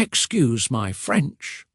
Excuse my French.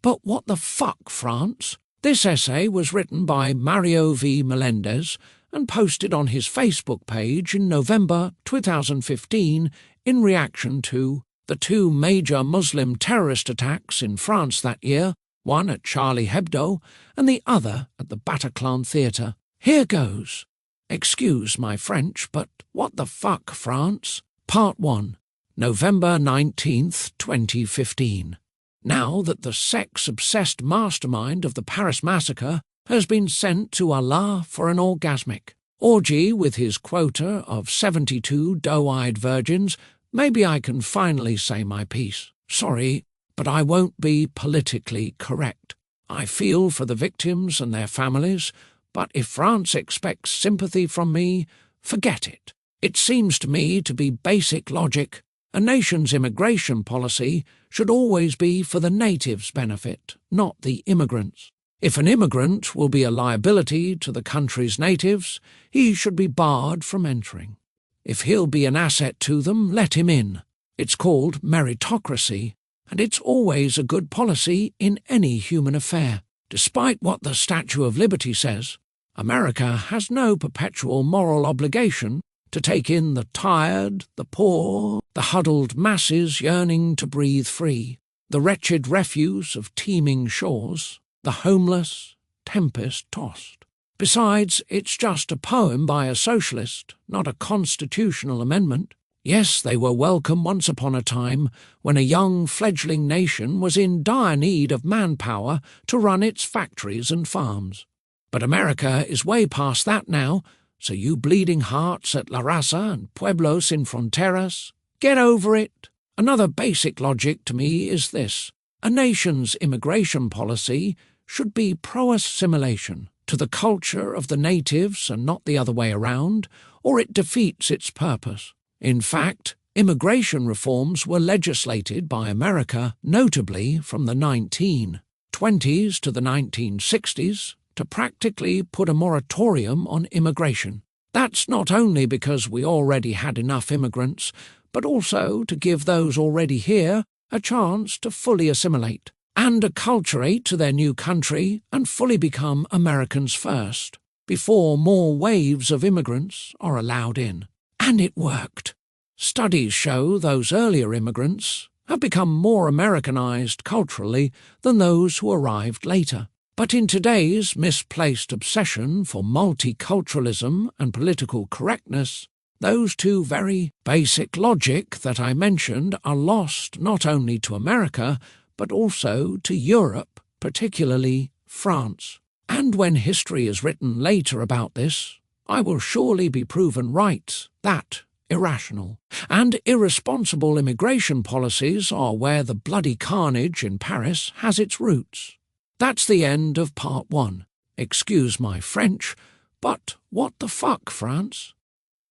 But what the fuck, France? This essay was written by Mario V. Melendez and posted on his Facebook page in November 2015 in reaction to the two major Muslim terrorist attacks in France that year, one at Charlie Hebdo and the other at the Bataclan Theatre. Here goes. Excuse my French, but what the fuck, France? Part 1, November 19th, 2015. Now that the sex-obsessed mastermind of the Paris massacre has been sent to Allah for an orgasmic orgy with his quota of 72 doe-eyed virgins, maybe I can finally say my piece. Sorry, but I won't be politically correct. I feel for the victims and their families, but if France expects sympathy from me, forget it. It seems to me to be basic logic. A nation's immigration policy should always be for the natives' benefit, not the immigrants. If an immigrant will be a liability to the country's natives, he should be barred from entering. If he'll be an asset to them, let him in. It's called meritocracy, and it's always a good policy in any human affair. Despite what the Statue of Liberty says, America has no perpetual moral obligation to take in the tired, the poor, the huddled masses yearning to breathe free, the wretched refuse of teeming shores, the homeless, tempest-tossed. Besides, it's just a poem by a socialist, not a constitutional amendment. Yes, they were welcome once upon a time when a young fledgling nation was in dire need of manpower to run its factories and farms. But America is way past that now, so you bleeding hearts at La Raza and Pueblos sin Fronteras, get over it. Another basic logic to me is this. A nation's immigration policy should be pro-assimilation to the culture of the natives and not the other way around, or it defeats its purpose. In fact, immigration reforms were legislated by America, notably from the 1920s to the 1960s, to practically put a moratorium on immigration. That's not only because we already had enough immigrants, but also to give those already here a chance to fully assimilate and acculturate to their new country and fully become Americans first, before more waves of immigrants are allowed in. And it worked. Studies show those earlier immigrants have become more Americanized culturally than those who arrived later. But in today's misplaced obsession for multiculturalism and political correctness, those two very basic logic that I mentioned are lost not only to America, but also to Europe, particularly France. And when history is written later about this, I will surely be proven right that irrational and irresponsible immigration policies are where the bloody carnage in Paris has its roots. That's the end of part 1. Excuse my French, but what the fuck, France?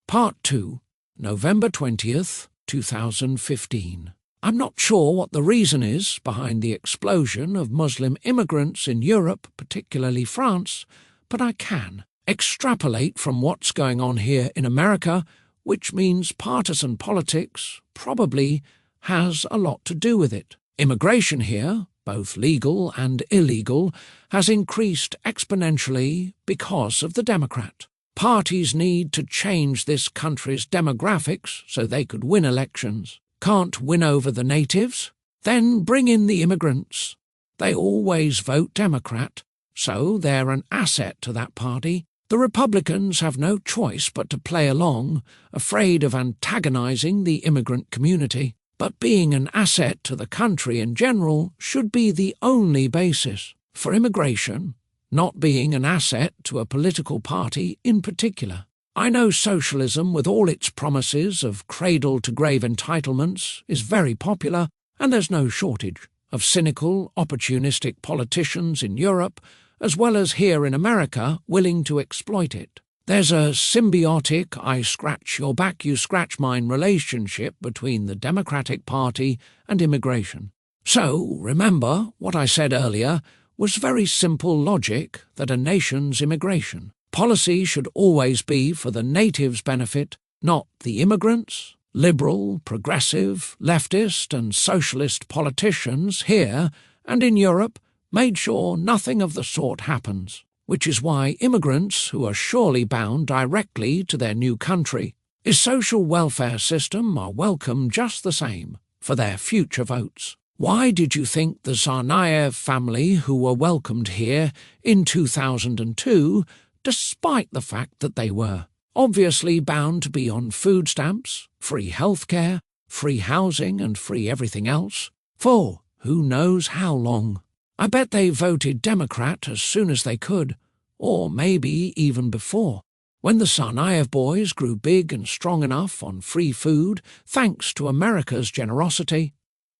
Part 2, November 20th, 2015. I'm not sure what the reason is behind the explosion of Muslim immigrants in Europe, particularly France, but I can extrapolate from what's going on here in America, which means partisan politics probably has a lot to do with it. Immigration here, both legal and illegal, has increased exponentially because of the Democrat. Parties need to change this country's demographics so they could win elections. Can't win over the natives? Then bring in the immigrants. They always vote Democrat, so they're an asset to that party. The Republicans have no choice but to play along, afraid of antagonizing the immigrant community. But being an asset to the country in general should be the only basis for immigration, not being an asset to a political party in particular. I know socialism, with all its promises of cradle-to-grave entitlements, is very popular, and there's no shortage of cynical, opportunistic politicians in Europe, as well as here in America, willing to exploit it. There's a symbiotic I-scratch-your-back-you-scratch-mine relationship between the Democratic Party and immigration. So, remember, what I said earlier was very simple logic that a nation's immigration policy should always be for the natives' benefit, not the immigrants, Liberal, progressive, leftist and socialist politicians here and in Europe made sure nothing of the sort happens, which is why immigrants who are surely bound directly to their new country, his social welfare system are welcome just the same for their future votes. Why did you think the Tsarnaev family who were welcomed here in 2002, despite the fact that they were obviously bound to be on food stamps, free healthcare, free housing and free everything else, for who knows how long? I bet they voted Democrat as soon as they could, or maybe even before. When the Tsarnaev boys grew big and strong enough on free food, thanks to America's generosity,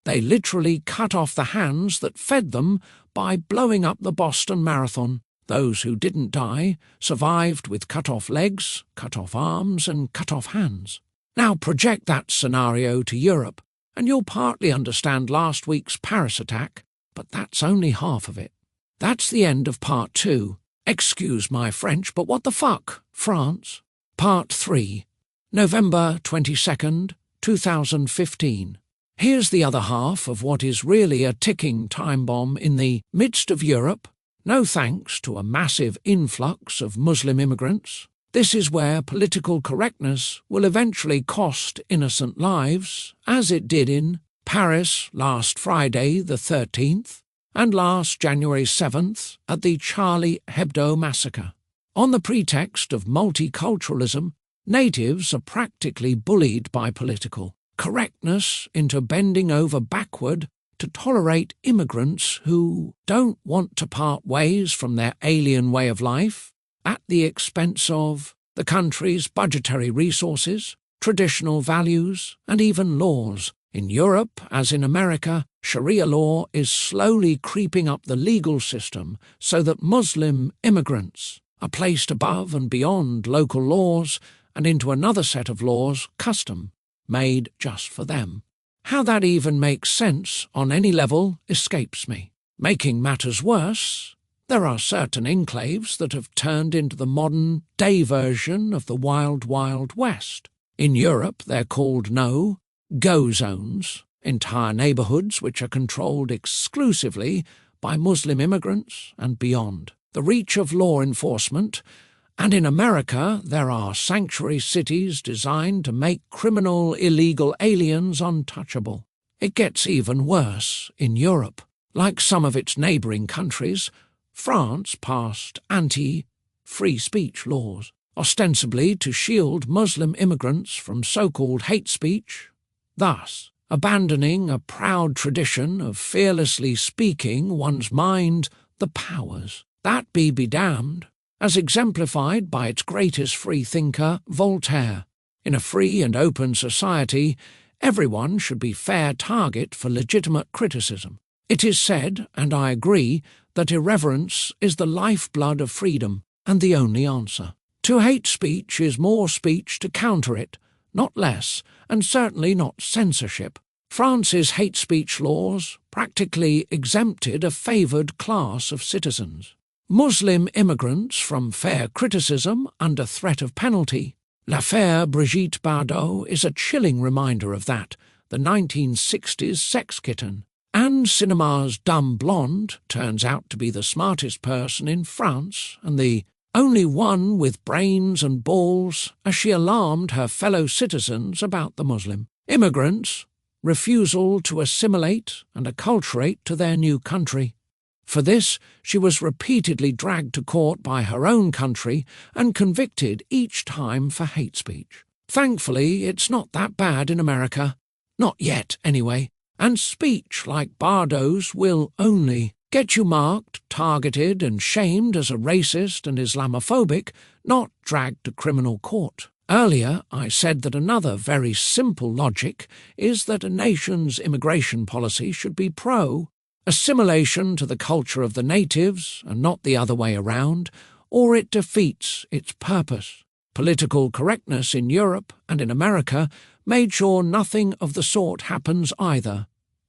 they literally cut off the hands that fed them by blowing up the Boston Marathon. Those who didn't die survived with cut-off legs, cut-off arms and cut-off hands. Now project that scenario to Europe, and you'll partly understand last week's Paris attack, but that's only half of it. That's the end of Part 2. Excuse my French, but what the fuck, France? Part 3. November 22nd, 2015. Here's the other half of what is really a ticking time bomb in the midst of Europe. No thanks to a massive influx of Muslim immigrants. This is where political correctness will eventually cost innocent lives, as it did in Paris last Friday the 13th and last January 7th at the Charlie Hebdo massacre. On the pretext of multiculturalism, natives are practically bullied by political correctness into bending over backward to tolerate immigrants who don't want to part ways from their alien way of life at the expense of the country's budgetary resources, traditional values, and even laws. In Europe, as in America, Sharia law is slowly creeping up the legal system so that Muslim immigrants are placed above and beyond local laws and into another set of laws, custom, made just for them. How that even makes sense on any level escapes me. Making matters worse, there are certain enclaves that have turned into the modern-day version of the Wild Wild West. In Europe, they're called no-go zones, entire neighbourhoods which are controlled exclusively by Muslim immigrants and beyond the reach of law enforcement. And in America, there are sanctuary cities designed to make criminal illegal aliens untouchable. It gets even worse in Europe. Like some of its neighbouring countries, France passed anti-free speech laws, ostensibly to shield Muslim immigrants from so-called hate speech, thus abandoning a proud tradition of fearlessly speaking one's mind the powers. That be damned, as exemplified by its greatest free-thinker, Voltaire. In a free and open society, everyone should be fair target for legitimate criticism. It is said, and I agree, that irreverence is the lifeblood of freedom and the only answer. To hate speech is more speech to counter it, not less, and certainly not censorship. France's hate speech laws practically exempted a favoured class of citizens. Muslim immigrants from fair criticism under threat of penalty. L'affaire Brigitte Bardot is a chilling reminder of that, the 1960s sex kitten. And cinema's dumb blonde turns out to be the smartest person in France and the only one with brains and balls as she alarmed her fellow citizens about the Muslim immigrants' refusal to assimilate and acculturate to their new country. For this, she was repeatedly dragged to court by her own country and convicted each time for hate speech. Thankfully, it's not that bad in America. Not yet, anyway. And speech like Bardot's will only get you marked, targeted and shamed as a racist and Islamophobic, not dragged to criminal court. Earlier, I said that another very simple logic is that a nation's immigration policy should be pro-assimilation to the culture of the natives and not the other way around, or it defeats its purpose. Political correctness in Europe and in America made sure nothing of the sort happens either,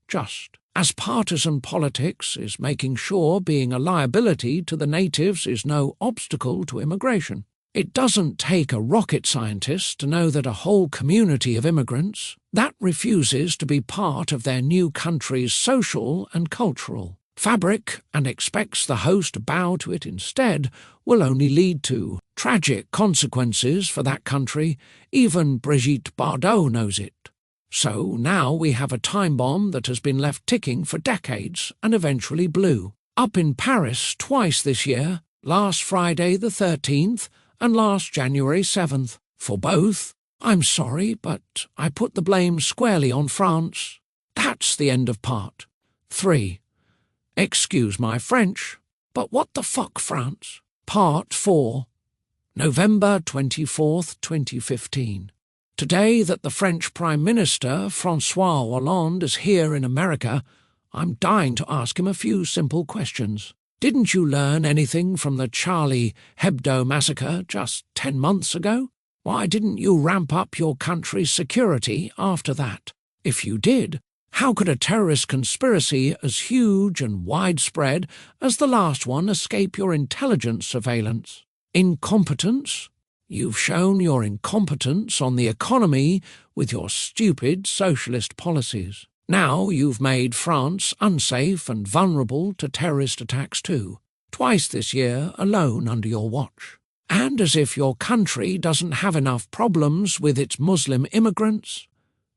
just as partisan politics is making sure being a liability to the natives is no obstacle to immigration. It doesn't take a rocket scientist to know that a whole community of immigrants that refuses to be part of their new country's social and cultural fabric and expects the host to bow to it instead will only lead to tragic consequences for that country. Even Brigitte Bardot knows it. So now we have a time bomb that has been left ticking for decades and eventually blew. Up in Paris twice this year, last Friday the 13th and last January 7th. For both, I'm sorry, but I put the blame squarely on France. That's the end of part 3. Excuse my French, but what the fuck, France? Part 4. November 24th, 2015. Today that the French Prime Minister, François Hollande, is here in America, I'm dying to ask him a few simple questions. Didn't you learn anything from the Charlie Hebdo massacre just 10 months ago? Why didn't you ramp up your country's security after that? If you did, how could a terrorist conspiracy as huge and widespread as the last one escape your intelligence surveillance? Incompetence? You've shown your incompetence on the economy with your stupid socialist policies. Now you've made France unsafe and vulnerable to terrorist attacks too, twice this year alone under your watch. And as if your country doesn't have enough problems with its Muslim immigrants,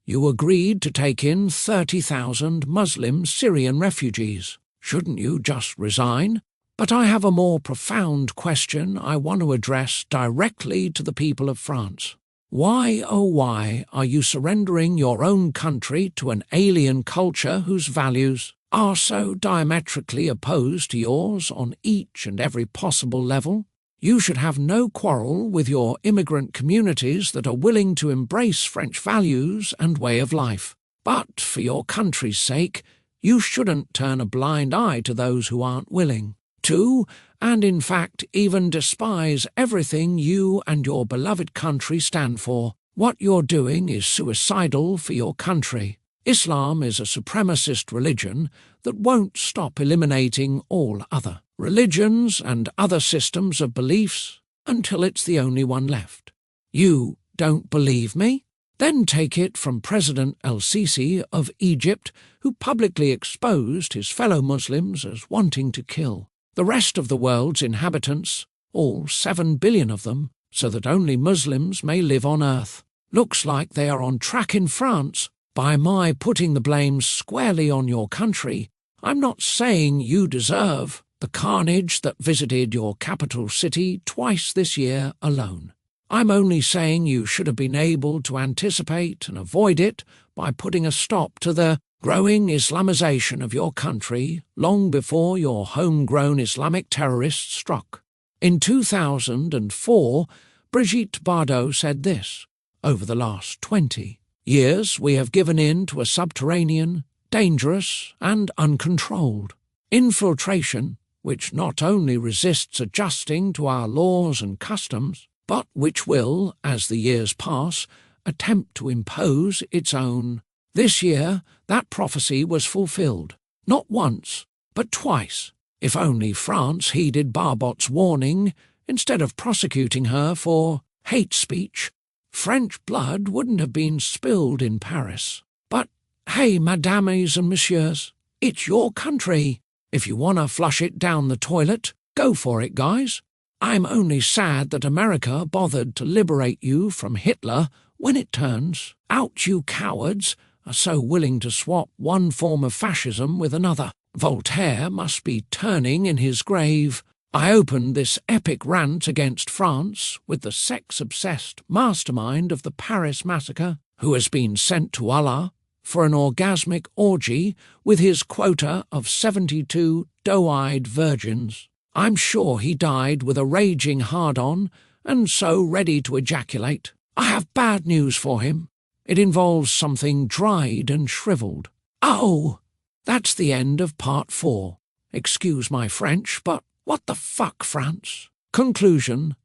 you agreed to take in 30,000 Muslim Syrian refugees. Shouldn't you just resign? But I have a more profound question I want to address directly to the people of France. Why, oh why, are you surrendering your own country to an alien culture whose values are so diametrically opposed to yours on each and every possible level? You should have no quarrel with your immigrant communities that are willing to embrace French values and way of life. But for your country's sake, you shouldn't turn a blind eye to those who aren't willing to, and in fact even despise everything you and your beloved country stand for. What you're doing is suicidal for your country. Islam is a supremacist religion that won't stop eliminating all other religions and other systems of beliefs until it's the only one left. You don't believe me? Then take it from President El-Sisi of Egypt, who publicly exposed his fellow Muslims as wanting to kill the rest of the world's inhabitants, all 7 billion of them, so that only Muslims may live on earth. Looks like they are on track in France. By my putting the blame squarely on your country, I'm not saying you deserve the carnage that visited your capital city twice this year alone. I'm only saying you should have been able to anticipate and avoid it by putting a stop to the growing Islamization of your country long before your homegrown Islamic terrorists struck. In 2004, Brigitte Bardot said this: "Over the last 20 years we have given in to a subterranean, dangerous and uncontrolled infiltration which not only resists adjusting to our laws and customs, but which will, as the years pass, attempt to impose its own." This year, that prophecy was fulfilled, not once, but twice. If only France heeded Barbot's warning instead of prosecuting her for hate speech, French blood wouldn't have been spilled in Paris. But hey, madames and messieurs, it's your country. If you want to flush it down the toilet, go for it, guys. I'm only sad that America bothered to liberate you from Hitler when it turns out you cowards are so willing to swap one form of fascism with another. Voltaire must be turning in his grave. I opened this epic rant against France with the sex-obsessed mastermind of the Paris massacre, who has been sent to Allah for an orgasmic orgy with his quota of 72 doe-eyed virgins. I'm sure he died with a raging hard-on and so ready to ejaculate. I have bad news for him. It involves something dried and shriveled. Oh, that's the end of part 4. Excuse my French, but what the fuck, France? Conclusion,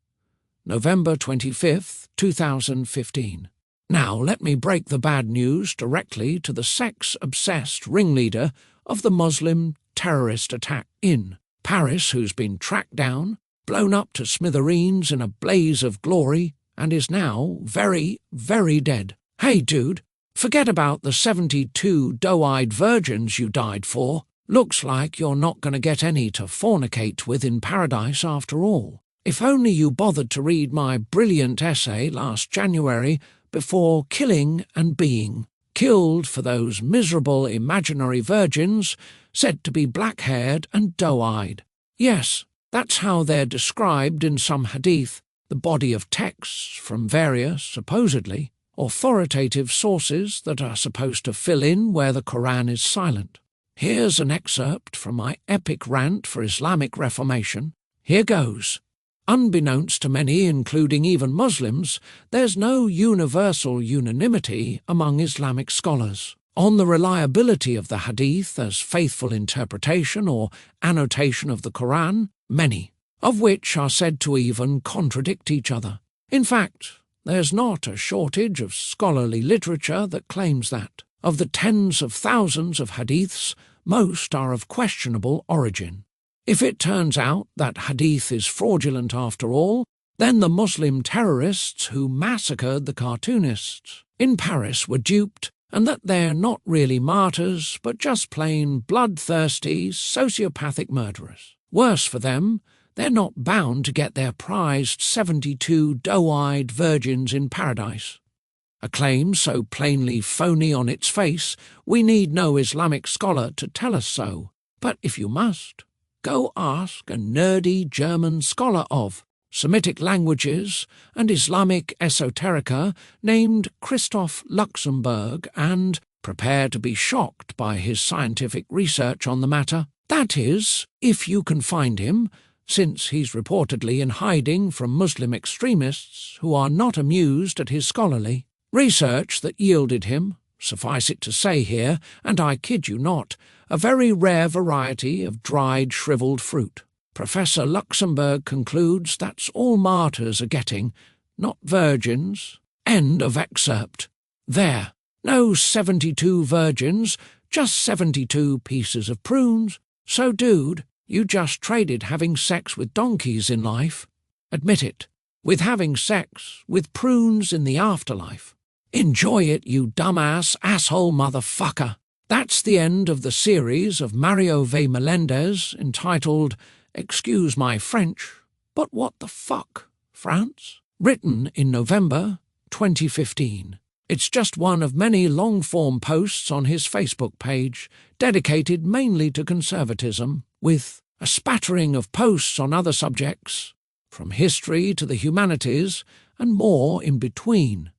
November 25th, 2015. Now let me break the bad news directly to the sex-obsessed ringleader of the Muslim terrorist attack in Paris, who's been tracked down blown up to smithereens in a blaze of glory, and is now very, very dead. Hey, dude, forget about the 72 doe-eyed virgins you died for. Looks like you're not going to get any to fornicate with in paradise after all. If only you bothered to read my brilliant essay last January before killing and being. Killed for those miserable imaginary virgins said to be black-haired and doe-eyed. Yes, that's how they're described in some hadith, the body of texts from various, supposedly, authoritative sources that are supposed to fill in where the Quran is silent. Here's an excerpt from my epic rant for Islamic Reformation. Here goes. Unbeknownst to many, including even Muslims, there's no universal unanimity among Islamic scholars on the reliability of the hadith as faithful interpretation or annotation of the Quran, many of which are said to even contradict each other. In fact, there's not a shortage of scholarly literature that claims that. Of the tens of thousands of hadiths, most are of questionable origin. If it turns out that hadith is fraudulent after all, then the Muslim terrorists who massacred the cartoonists in Paris were duped, and that they're not really martyrs, but just plain bloodthirsty, sociopathic murderers. Worse for them, they're not bound to get their prized 72 doe-eyed virgins in paradise. A claim so plainly phony on its face, we need no Islamic scholar to tell us so. But if you must, go ask a nerdy German scholar of Semitic languages and Islamic esoterica named Christoph Luxemburg and prepare to be shocked by his scientific research on the matter. That is, if you can find him, since he's reportedly in hiding from Muslim extremists who are not amused at his scholarly research that yielded him, suffice it to say here, and I kid you not, a very rare variety of dried, shriveled fruit. Professor Luxemburg concludes that's all martyrs are getting, not virgins. End of excerpt. There. No 72 virgins, just 72 pieces of prunes. So, dude, you just traded having sex with donkeys in life. Admit it. With having sex with prunes in the afterlife. Enjoy it, you dumbass, asshole motherfucker. That's the end of the series of Mario V. Melendez entitled Excuse My French, but what the fuck, France? Written in November 2015. It's just one of many long-form posts on his Facebook page, dedicated mainly to conservatism, with a spattering of posts on other subjects, from history to the humanities, and more in between.